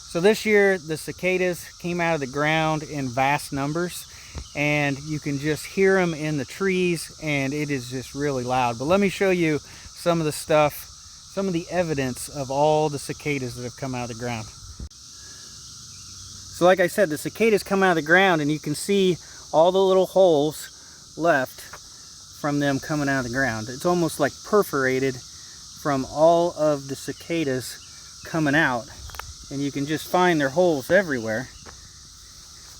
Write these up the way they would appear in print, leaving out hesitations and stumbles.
So this year the cicadas came out of the ground in vast numbers, and you can just hear them in the trees, and it is just really loud. But let me show you some of the stuff, some of the evidence of all the cicadas that have come out of the ground. So like I said, the cicadas come out of the ground, and you can see all the little holes left from them coming out of the ground. It's almost like perforated from all of the cicadas coming out, and you can just find their holes everywhere.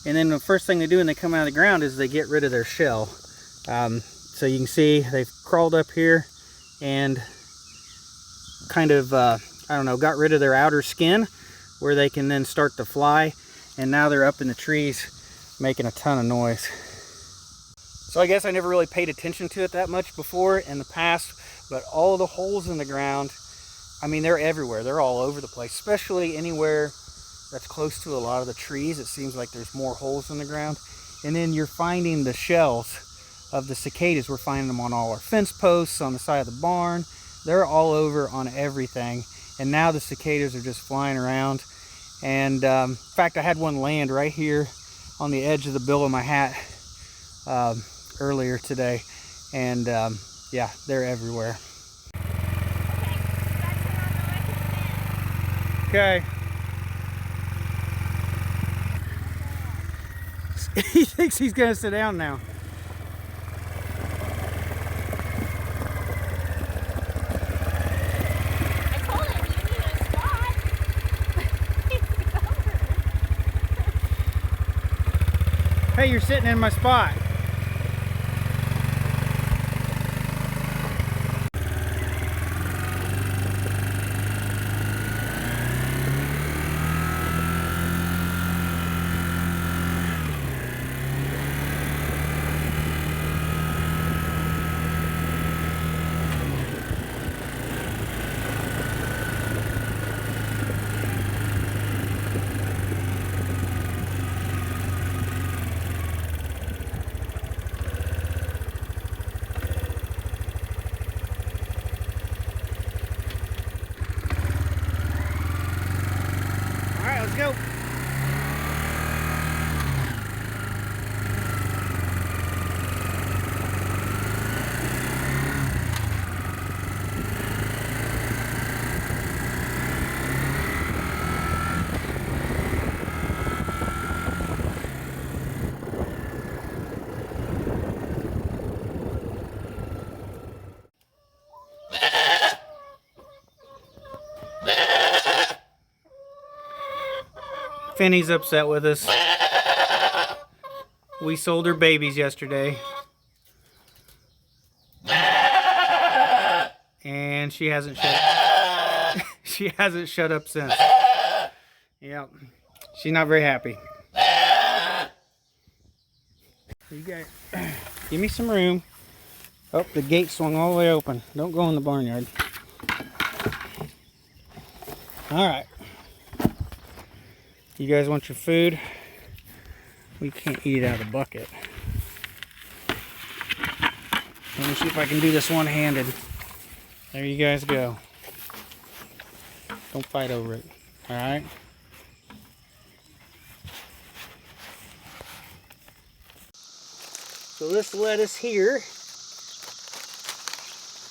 And then the first thing they do when they come out of the ground is they get rid of their shell. So you can see they've crawled up here and kind of, I don't know, got rid of their outer skin where they can then start to fly. And now they're up in the trees making a ton of noise. So I guess I never really paid attention to it that much before in the past, but all of the holes in the ground, I mean, they're everywhere. They're all over the place, especially anywhere that's close to a lot of the trees. It seems like there's more holes in the ground. And then you're finding the shells of the cicadas. We're finding them on all our fence posts, on the side of the barn. They're all over on everything. And now the cicadas are just flying around. And in fact, I had one land right here on the edge of the bill of my hat earlier today. And yeah, they're everywhere. Okay. He thinks he's gonna sit down now. I told him you need a spot. He's covered. Hey, you're sitting in my spot. Let's go. Finney's upset with us. We sold her babies yesterday. And she hasn't shut up since. Yep. She's not very happy. You guys, give me some room. Oh, the gate swung all the way open. Don't go in the barnyard. Alright. You guys want your food? We can't eat it out of the bucket. Let me see if I can do this one-handed. There you guys go. Don't fight over it. Alright? So this lettuce here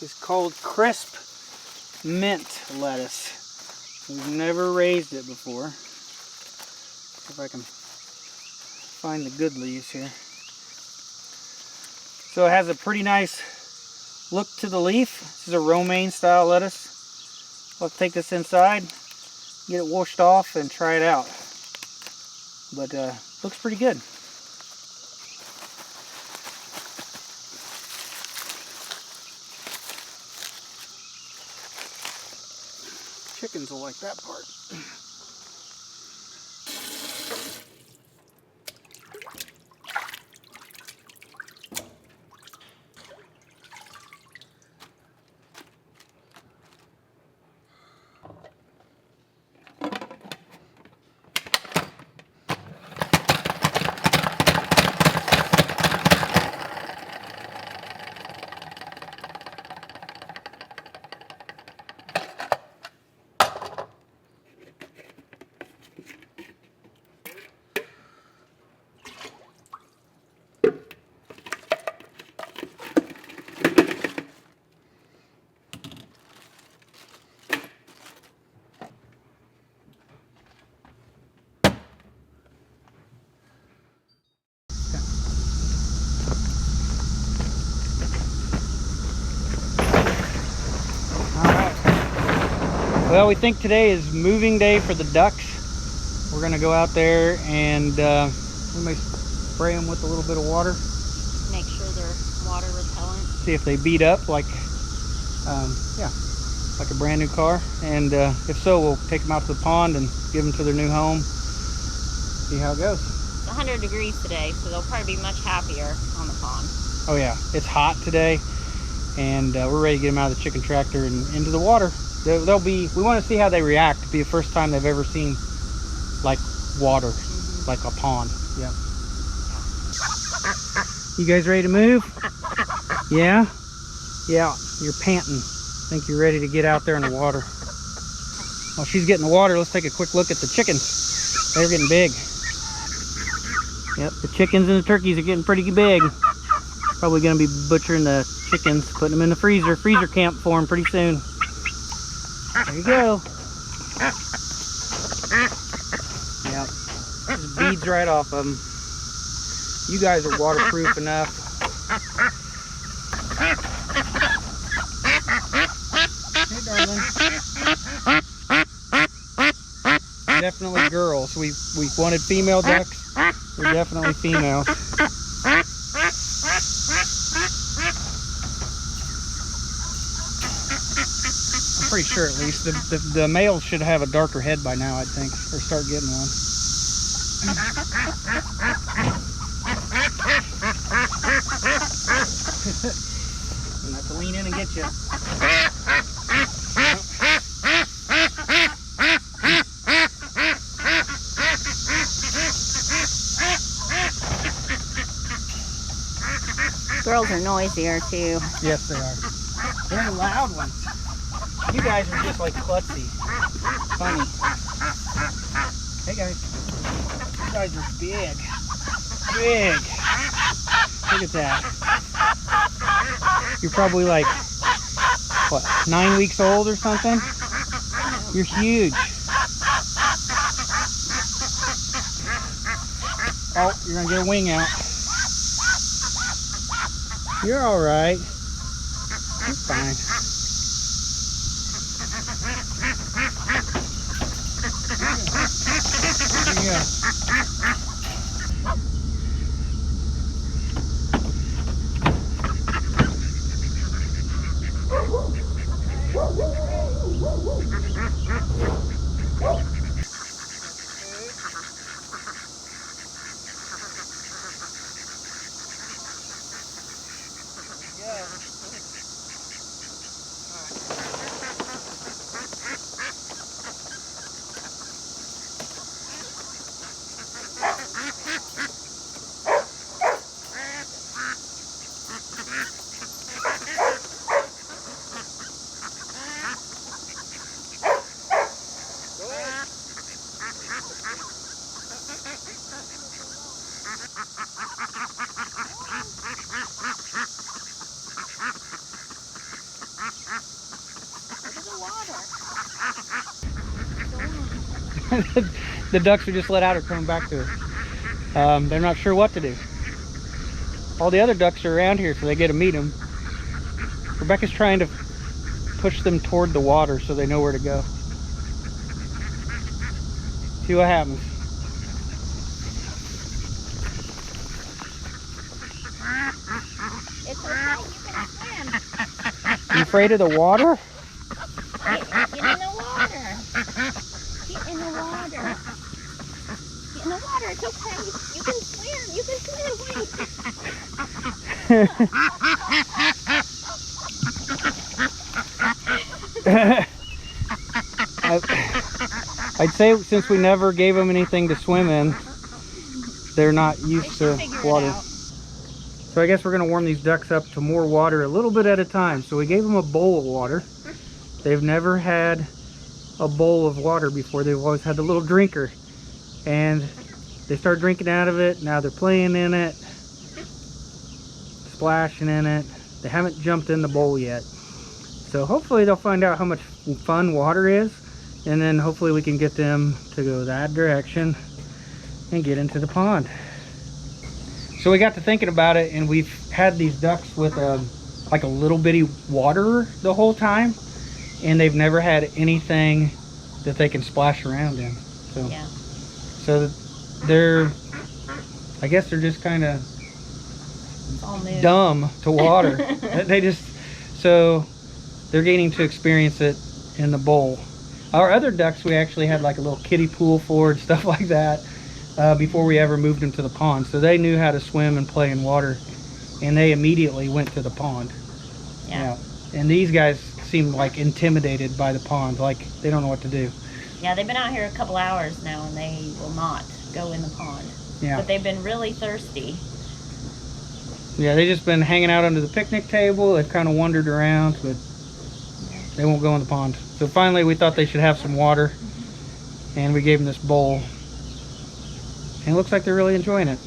is called crisp mint lettuce. We've never raised it before. If I can find the good leaves here. So it has a pretty nice look to the leaf. This is a romaine style lettuce. I'll take this inside, get it washed off, and try it out. But looks pretty good. Chickens will like that part. Well, we think today is moving day for the ducks. We're gonna go out there and we may spray them with a little bit of water. Make sure they're water repellent. See if they beat up like, yeah, like a brand new car. And if so, we'll take them out to the pond and give them to their new home. See how it goes. It's 100 degrees today, so they'll probably be much happier on the pond. Oh yeah, it's hot today, and we're ready to get them out of the chicken tractor and into the water. They'll be. We want to see how they react. It'll be the first time they've ever seen like water, like a pond. Yeah. You guys ready to move? Yeah? Yeah, you're panting. I think you're ready to get out there in the water. While she's getting the water, let's take a quick look at the chickens. They're getting big. Yep, the chickens and the turkeys are getting pretty big. Probably going to be butchering the chickens, putting them in the freezer camp for them pretty soon. There you go. Yep, just beads right off of them. You guys are waterproof enough. Hey, darling. Definitely girls. We wanted female ducks. We're definitely females. I'm pretty sure, at least the males should have a darker head by now, I think, or start getting one. I'm gonna have to lean in and get you. Girls are noisier too. Yes, they are. They're the loud ones. You guys are just like klutzy. Funny. Hey guys. You guys are big. Big. Look at that. You're probably like, what, 9 weeks old or something? You're huge. Oh, you're gonna get a wing out. You're all right. You're fine. There you go. The ducks we just let out are coming back to us. They're not sure what to do. All the other ducks are around here, so they get to meet them. Rebecca's trying to push them toward the water so they know where to go. See what happens. It's okay, you can swim. You afraid of the water? Get in the water. Get in the water. Get in the water, it's okay. You can swim. You can swim. I'd say since we never gave them anything to swim in, they're not used to water. So I guess we're going to warm these ducks up to more water a little bit at a time. So we gave them a bowl of water. They've never had a bowl of water before. They've always had the little drinker. And they started drinking out of it. Now they're playing in it, splashing in it. They haven't jumped in the bowl yet. So hopefully they'll find out how much fun water is. And then hopefully we can get them to go that direction and get into the pond. So we got to thinking about it, and we've had these ducks with like a little bitty waterer the whole time. and they've never had anything that they can splash around in. So, Yeah. so they're, I guess they're just kind of dumb to water. They just, so they're getting to experience it in the bowl. Our other ducks, we actually had like a little kiddie pool for and stuff like that before we ever moved them to the pond. So they knew how to swim and play in water, and they immediately went to the pond. Yeah. And these guys seem like intimidated by the pond, like they don't know what to do. Yeah, they've been out here a couple hours now, and they will not go in the pond. Yeah. But they've been really thirsty. Yeah, they've just been hanging out under the picnic table. They've kind of wandered around, but they won't go in the pond. So finally we thought they should have some water, and we gave them this bowl. And it looks like they're really enjoying it.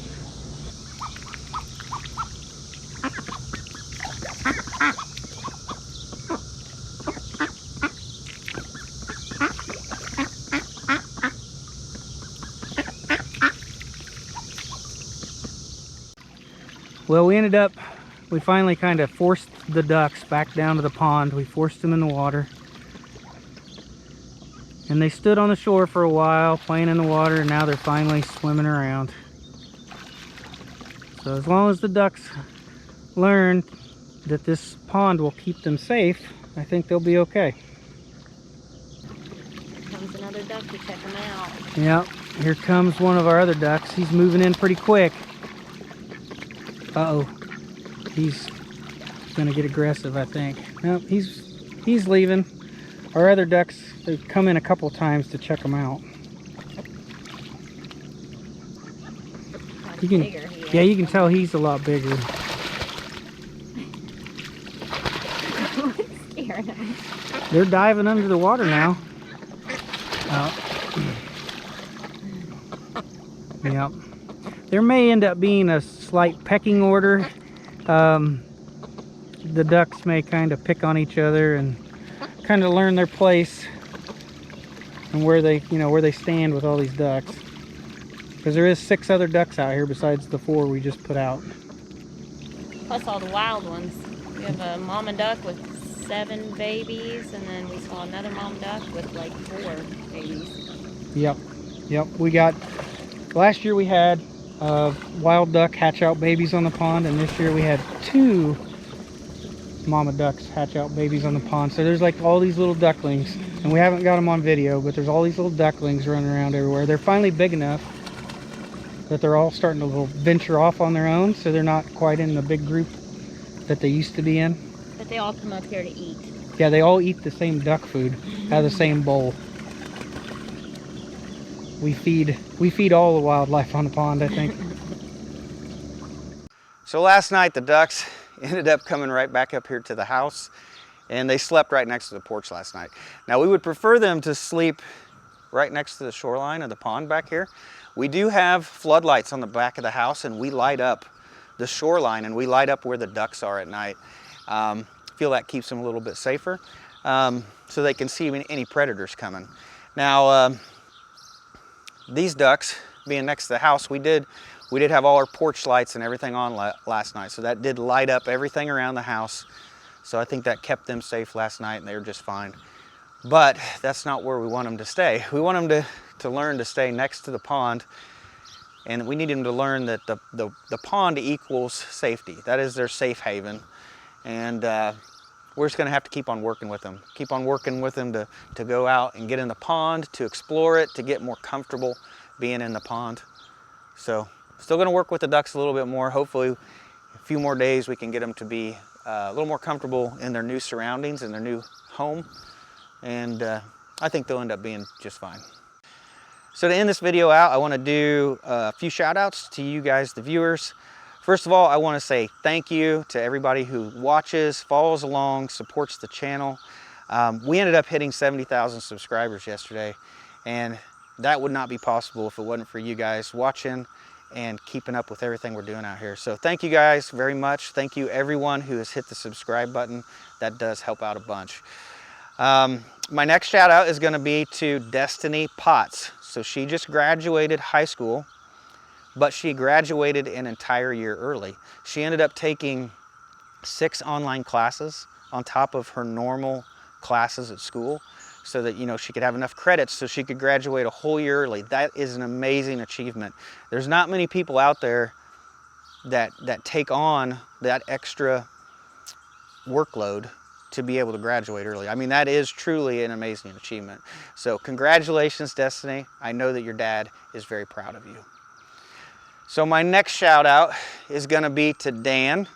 Well, we finally kind of forced the ducks back down to the pond. We forced them in the water. And they stood on the shore for a while, playing in the water, and now they're finally swimming around. So as long as the ducks learn that this pond will keep them safe, I think they'll be okay. Here comes another duck to check them out. Yep, here comes one of our other ducks. He's moving in pretty quick. Uh-oh. He's gonna get aggressive, I think. Nope, he's leaving. Our other ducks, they've come in a couple times to check them out. You can, yeah, you can tell he's a lot bigger. They're diving under the water now. Yep. There may end up being a slight pecking order. The ducks may kind of pick on each other and kind of learn their place and where they stand with all these ducks. Because there is 6 other ducks out here besides the 4 we just put out. Plus all the wild ones. We have a mama duck with 7 babies, and then we saw another mama duck with like 4 babies. Yep. We got, last year we had wild duck hatch out babies on the pond, and this year we had 2 mama ducks hatch out babies on the pond. So there's like all these little ducklings, and we haven't got them on video, but there's all these little ducklings running around everywhere. They're finally big enough that they're all starting to venture off on their own, so they're not quite in the big group that they used to be in. But they all come up here to eat. Yeah, they all eat the same duck food out of the same bowl. We feed all the wildlife on the pond, I think. So last night the ducks ended up coming right back up here to the house, and they slept right next to the porch last night. Now we would prefer them to sleep right next to the shoreline of the pond back here. We do have floodlights on the back of the house, and we light up the shoreline, and we light up where the ducks are at night. Feel that keeps them a little bit safer, so they can see any predators coming. Now these ducks being next to the house, we did have all our porch lights and everything on last night, so that did light up everything around the house. So I think that kept them safe last night, and they were just fine. But that's not where we want them to stay. We want them to learn to stay next to the pond, and we need them to learn that the pond equals safety. That is their safe haven, and we're just going to have to keep on working with them. Keep on working with them to go out and get in the pond, to explore it, to get more comfortable being in the pond. So still going to work with the ducks a little bit more. Hopefully a few more days we can get them to be a little more comfortable in their new surroundings and their new home, and I think they'll end up being just fine. So to end this video out, I want to do a few shout outs to you guys, the viewers. First of all, I want to say thank you to everybody who watches, follows along, supports the channel. We ended up hitting 70,000 subscribers yesterday, and that would not be possible if it wasn't for you guys watching and keeping up with everything we're doing out here. So thank you guys very much. Thank you everyone who has hit the subscribe button. That does help out a bunch. My next shout out is going to be to Destiny Potts. So she just graduated high school, but she graduated an entire year early. She ended up taking 6 online classes on top of her normal classes at school so that, you know, she could have enough credits so she could graduate a whole year early. That is an amazing achievement. There's not many people out there that take on that extra workload to be able to graduate early. I mean, that is truly an amazing achievement. So congratulations, Destiny. I know that your dad is very proud of you. So my next shout out is gonna be to Dan.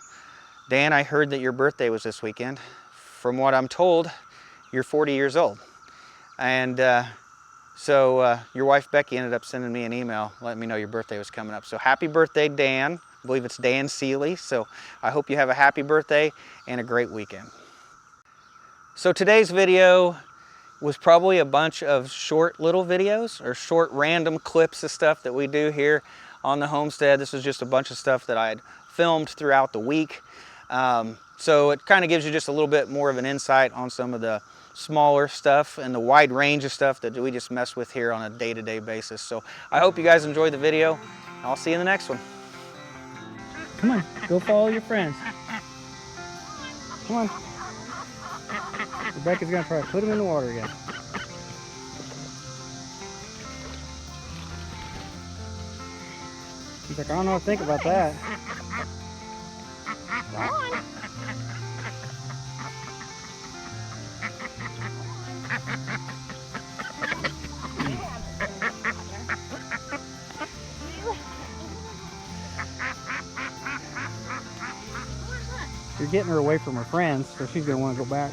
Dan, I heard that your birthday was this weekend. From what I'm told, you're 40 years old. And so your wife Becky ended up sending me an email letting me know your birthday was coming up. So happy birthday, Dan. I believe it's Dan Seeley. So I hope you have a happy birthday and a great weekend. So today's video was probably a bunch of short little videos or short random clips of stuff that we do here on the homestead. This was just a bunch of stuff that I had filmed throughout the week. So it kind of gives you just a little bit more of an insight on some of the smaller stuff and the wide range of stuff that we just mess with here on a day-to-day basis. So I hope you guys enjoyed the video. I'll see you in the next one. Come on, go follow your friends. Come on. Rebecca's gonna try to put him in the water again. He's like, I don't know what to think about that. Go on. You're getting her away from her friends, so she's gonna want to go back.